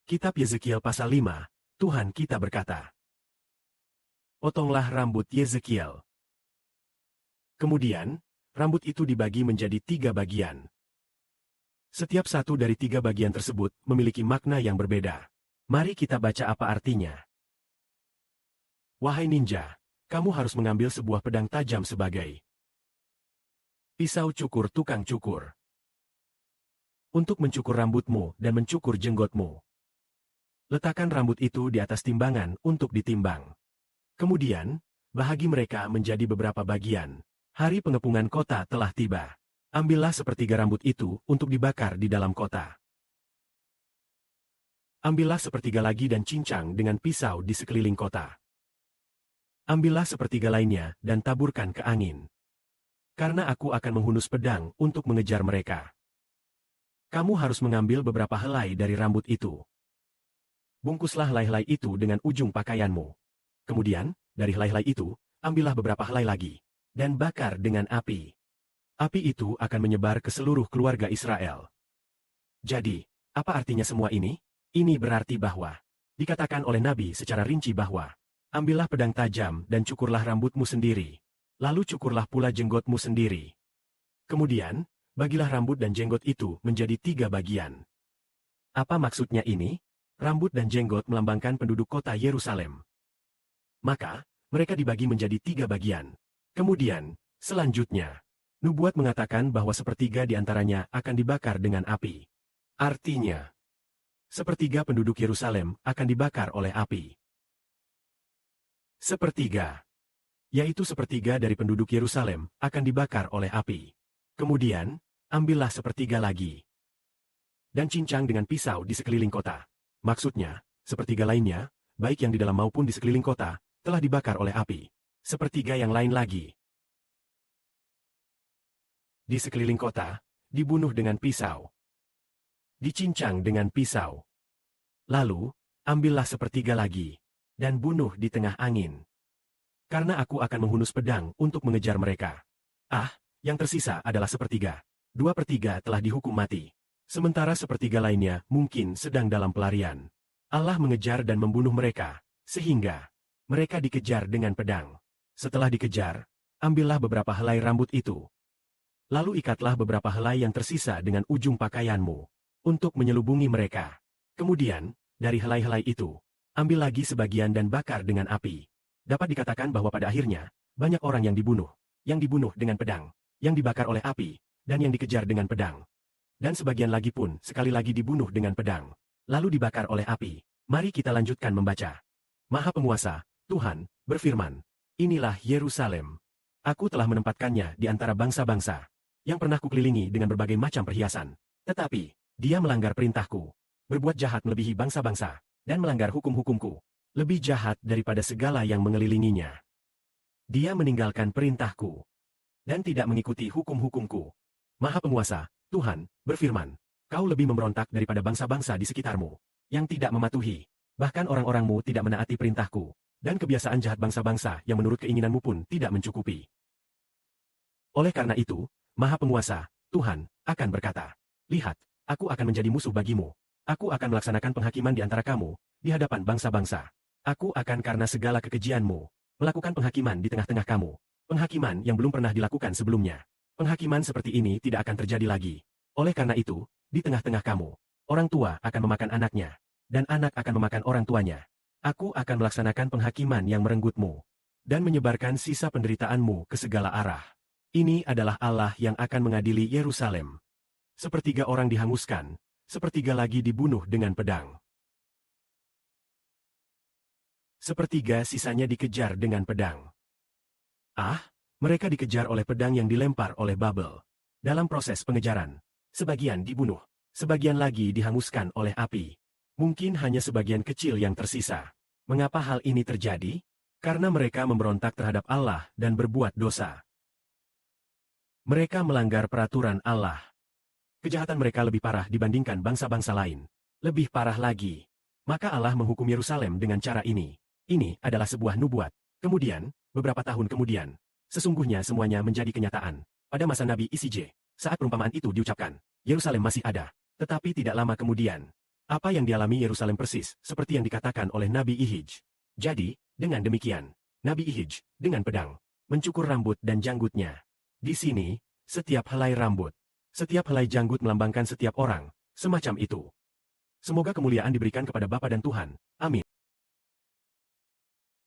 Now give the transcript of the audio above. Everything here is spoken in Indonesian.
Kitab Yezekiel pasal 5, Tuhan kita berkata, potonglah rambut Yezekiel. Kemudian, rambut itu dibagi menjadi 3 bagian. Setiap satu dari 3 bagian tersebut memiliki makna yang berbeda. Mari kita baca apa artinya. Wahai ninja, kamu harus mengambil sebuah pedang tajam sebagai pisau cukur tukang cukur. Untuk mencukur rambutmu dan mencukur jenggotmu. Letakkan rambut itu di atas timbangan untuk ditimbang. Kemudian, bahagi mereka menjadi beberapa bagian. Hari pengepungan kota telah tiba. Ambillah sepertiga rambut itu untuk dibakar di dalam kota. Ambillah sepertiga lagi dan cincang dengan pisau di sekeliling kota. Ambillah sepertiga lainnya dan taburkan ke angin. Karena aku akan menghunus pedang untuk mengejar mereka. Kamu harus mengambil beberapa helai dari rambut itu. Bungkuslah helai-helai itu dengan ujung pakaianmu. Kemudian, dari helai-helai itu, ambillah beberapa helai lagi, dan bakar dengan api. Api itu akan menyebar ke seluruh keluarga Israel. Jadi, apa artinya semua ini? Ini berarti bahwa, dikatakan oleh Nabi secara rinci bahwa, ambillah pedang tajam dan cukurlah rambutmu sendiri. Lalu cukurlah pula jenggotmu sendiri. Kemudian, bagilah rambut dan jenggot itu menjadi 3 bagian. Apa maksudnya ini? Rambut dan jenggot melambangkan penduduk kota Yerusalem. Maka, mereka dibagi menjadi 3 bagian. Kemudian, selanjutnya, nubuat mengatakan bahwa sepertiga di antaranya akan dibakar dengan api. Artinya, sepertiga penduduk Yerusalem akan dibakar oleh api. Sepertiga, yaitu sepertiga dari penduduk Yerusalem akan dibakar oleh api. Kemudian, ambillah sepertiga lagi. Dan cincang dengan pisau di sekeliling kota. Maksudnya, sepertiga lainnya, baik yang di dalam maupun di sekeliling kota, telah dibakar oleh api. Sepertiga yang lain lagi. Di sekeliling kota, dibunuh dengan pisau. Dicincang dengan pisau. Lalu, ambillah sepertiga lagi, dan bunuh di tengah angin. Karena aku akan menghunus pedang untuk mengejar mereka. Yang tersisa adalah sepertiga. 2/3 telah dihukum mati. Sementara sepertiga lainnya mungkin sedang dalam pelarian. Allah mengejar dan membunuh mereka, sehingga mereka dikejar dengan pedang. Setelah dikejar, ambillah beberapa helai rambut itu. Lalu ikatlah beberapa helai yang tersisa dengan ujung pakaianmu, untuk menyelubungi mereka. Kemudian, dari helai-helai itu, ambil lagi sebagian dan bakar dengan api. Dapat dikatakan bahwa pada akhirnya, banyak orang yang dibunuh dengan pedang, yang dibakar oleh api, dan yang dikejar dengan pedang. Dan sebagian lagi pun sekali lagi dibunuh dengan pedang, lalu dibakar oleh api. Mari kita lanjutkan membaca. Maha Penguasa, Tuhan, berfirman, inilah Yerusalem. Aku telah menempatkannya di antara bangsa-bangsa, yang pernah kukelilingi dengan berbagai macam perhiasan. Tetapi, dia melanggar perintahku, berbuat jahat melebihi bangsa-bangsa, dan melanggar hukum-hukumku, lebih jahat daripada segala yang mengelilinginya. Dia meninggalkan perintahku, dan tidak mengikuti hukum-hukumku. Maha Penguasa, Tuhan, berfirman, kau lebih memberontak daripada bangsa-bangsa di sekitarmu, yang tidak mematuhi, bahkan orang-orangmu tidak menaati perintahku, dan kebiasaan jahat bangsa-bangsa yang menurut keinginanmu pun tidak mencukupi. Oleh karena itu, Maha Penguasa, Tuhan, akan berkata, lihat, aku akan menjadi musuh bagimu. Aku akan melaksanakan penghakiman di antara kamu, di hadapan bangsa-bangsa. Aku akan karena segala kekejianmu, melakukan penghakiman di tengah-tengah kamu. Penghakiman yang belum pernah dilakukan sebelumnya. Penghakiman seperti ini tidak akan terjadi lagi. Oleh karena itu, di tengah-tengah kamu, orang tua akan memakan anaknya, dan anak akan memakan orang tuanya. Aku akan melaksanakan penghakiman yang merenggutmu, dan menyebarkan sisa penderitaanmu ke segala arah. Ini adalah Allah yang akan mengadili Yerusalem. Sepertiga orang dihanguskan, sepertiga lagi dibunuh dengan pedang. Sepertiga sisanya dikejar dengan pedang. Mereka dikejar oleh pedang yang dilempar oleh Babel. Dalam proses pengejaran, sebagian dibunuh, sebagian lagi dihanguskan oleh api. Mungkin hanya sebagian kecil yang tersisa. Mengapa hal ini terjadi? Karena mereka memberontak terhadap Allah dan berbuat dosa. Mereka melanggar peraturan Allah. Kejahatan mereka lebih parah dibandingkan bangsa-bangsa lain. Lebih parah lagi. Maka Allah menghukum Yerusalem dengan cara ini. Ini adalah sebuah nubuat. Kemudian, beberapa tahun kemudian, sesungguhnya semuanya menjadi kenyataan. Pada masa Nabi ICJ, saat perumpamaan itu diucapkan, Yerusalem masih ada. Tetapi tidak lama kemudian, Apa yang dialami Yerusalem persis, seperti yang dikatakan oleh Nabi Ihij. Jadi, dengan demikian, Nabi Ihij, dengan pedang, mencukur rambut dan janggutnya. Di sini, setiap helai rambut, setiap helai janggut melambangkan setiap orang, semacam itu. Semoga kemuliaan diberikan kepada Bapa dan Tuhan. Amin.